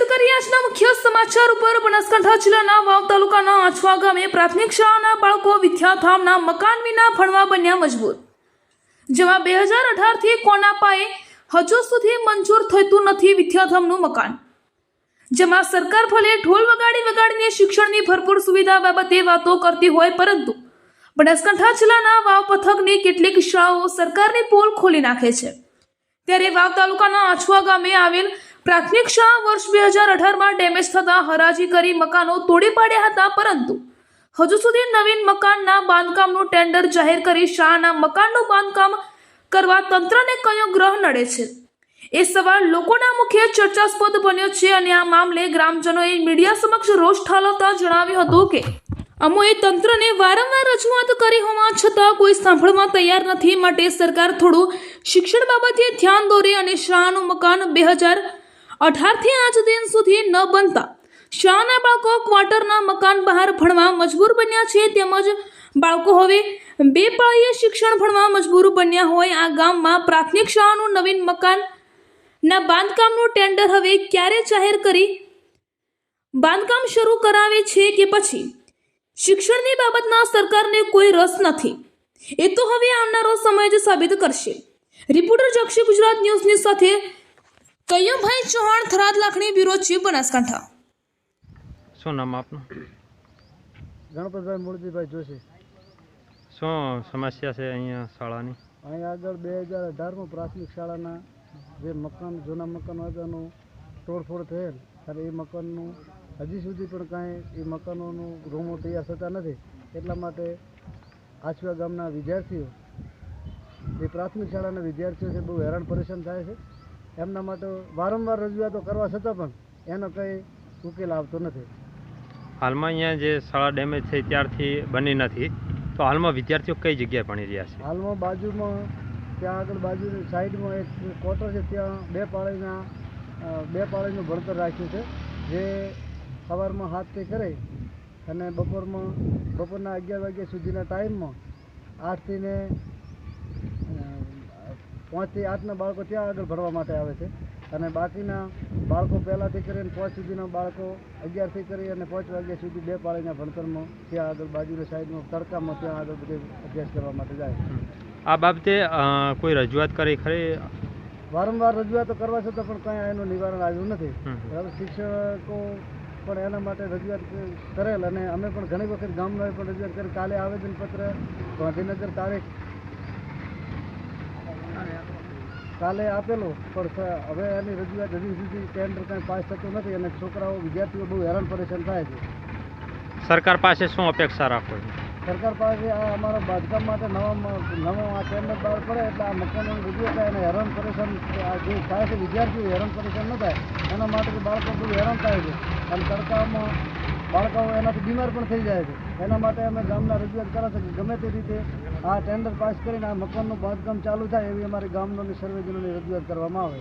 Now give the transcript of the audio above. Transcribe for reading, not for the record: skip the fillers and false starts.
કરીએ આજના મુખ્ય સમાચાર ઉપર। બનાસકાંઠા જિલ્લાના વાવ તાલુકાના આછવા ગામે પ્રાથમિક શાળાના બાળકો વિદ્યાધામના મકાન વિના ભણવા બન્યા મજબૂર। જેમાં 2018 થી કોના પાયે હજુ સુધી મંજૂર થતું નથી વિદ્યાધામનું મકાન। જેમાં સરકાર ભલે ઢોલ વગાડીને શિક્ષણની ભરપૂર સુવિધા બાબતે વાતો કરતી હોય, પરંતુ બનાસકાંઠા જિલ્લાના વાવ પથકની કેટલીક શાળાઓ સરકારની પોલ ખોલી નાખે છે। ત્યારે વાવ તાલુકાના આછવા ગામે આવેલ પ્રાથમિક શાળા વર્ષ 2018માં ડેમેજ થતા હરાજી કરી મકાનો તોડી પાડ્યા હતા, પરંતુ હજુ સુધી નવીન મકાનના બાંધકામનું ટેન્ડર જાહેર કરી શાળાના મકાનનું બાંધકામ કરવા તંત્રને કયો ગ્રહ નડે છે, એ સવાલ લોકોના મુખ્ય ચર્ચાસ્પદ બન્યો છે। અને આ મામલે ગ્રામજનોએ મીડિયા સમક્ષ રોષ ઠાલવતા જણાવ્યું હતું કે અમોએ તંત્રને વારંવાર રજૂઆત કરી હોવા છતાં કોઈ સાંભળવા તૈયાર નથી, માટે સરકાર થોડું શિક્ષણ બાબતે ધ્યાન દોરે અને શાળાનું મકાન 2018થી આજ દિન સુધી ન બનતા શાળાના બાળકો ક્વાર્ટરના મકાન બહાર ભણવા મજબૂર બન્યા છે, તેમજ બાળકો હવે બે પાળીએ શિક્ષણ ભણવા મજબૂર બન્યા હોય। આ ગામમાં પ્રાથમિક શાળાનું નવીન મકાનના બાંધકામનું ટેન્ડર હવે ક્યારે જાહેર કરી બાંધકામ શરૂ કરાવે છે કે પછી શિક્ષણની બાબતમાં સરકારને કોઈ રસ નથી, એ તો હવે આવનારો સમય જ સાબિત કરશે। રિપોર્ટર જક્ષી ગુજરાત ન્યૂઝની સાથે કૈયમભાઈ ચૌહાણ, થરાદ લાખણી, બ્યુરો ચીફ, બનાસકાંઠા। શું નામ આપનું? ગણપતભાઈ મૂળજીભાઈ જોશી। શું સમસ્યા છે અહીંયા શાળાની? અહીંયા આગળ 2018માં પ્રાથમિક શાળાના જે મકાન જૂના મકાનો હતા એનું તોડફોડ થયેલ, ત્યારે એ મકાનનું હજી સુધી પણ કાંઈ એ મકાનોનું રૂમો તૈયાર થતા નથી। એટલા માટે આછવા ગામના વિદ્યાર્થીઓ, જે પ્રાથમિક શાળાના વિદ્યાર્થીઓ છે, બહુ હેરાન પરેશાન થાય છે। એમના માટે વારંવાર રજૂઆતો કરવા છતાં પણ એનો કંઈ ઉકેલ આવતો નથી। હાલમાં અહીંયા જે શાળા ડેમેજ થઈ ત્યારથી બની નથી, તો હાલમાં વિદ્યાર્થીઓ કઈ જગ્યાએ ભણી રહ્યા છે? હાલમાં બાજુમાં ત્યાં આગળ બાજુની સાઈડમાં એક ક્વાર્ટર છે, ત્યાં બે પાળીનું ભણતર રાખ્યું છે, જે સવારમાં 7થી કરે અને બપોરના 11 વાગ્યા સુધીના ટાઈમમાં 8થી ને 5 થી 8ના બાળકો ત્યાં આગળ ભણવા માટે આવે છે, અને બાકીના બાળકો પહેલાંથી કરીને 5 સુધીના બાળકો 11થી કરી અને 5 વાગ્યા સુધી બે પાળીના ભણતરમાં ત્યાં આગળ બાજુની સાઈડમાં તડકામાં ત્યાં આગળ બધે અભ્યાસ કરવા માટે જાય। આ બાબતે કોઈ રજૂઆત કરી ખરી? વારંવાર રજૂઆતો કરવા છતાં પણ કંઈ એનું નિવારણ આવ્યું નથી। હવે શિક્ષકો પણ એના માટે રજૂઆત કરેલ, અને અમે પણ ઘણી વખત ગામમાં પણ રજૂઆત કરી। કાલે આવેદનપત્ર ગાંધીનગર કાલે આપેલું, પણ હવે એની રજૂઆત હજી સુધી ટેન્ડર કંઈ પાસ થતું નથી, અને છોકરાઓ વિદ્યાર્થીઓ બહુ હેરાન પરેશાન થાય છે। સરકાર પાસે શું અપેક્ષા રાખો છો? સરકાર પાસે આ અમારા બાંધકામ માટે નવો આ ટેન્ડર બહાર પડે એટલે આ મકાનોની રજૂઆત થાય અને હેરાન પરેશાન જે થાય છે વિદ્યાર્થીઓ હેરાન પરેશાન ન થાય એના માટે બાળકો બહુ હેરાન થાય છે, અને તડકામાં બાળકો એનાથી બીમાર પણ થઈ જાય છે। એના માટે અમે ગામના રજૂઆત કરે છે કે ગમે તે રીતે આ ટેન્ડર પાસ કરીને આ મકાનનું બાંધકામ ચાલુ થાય એવી અમારી ગામની સર્વેજનોની રજૂઆત કરવામાં આવે।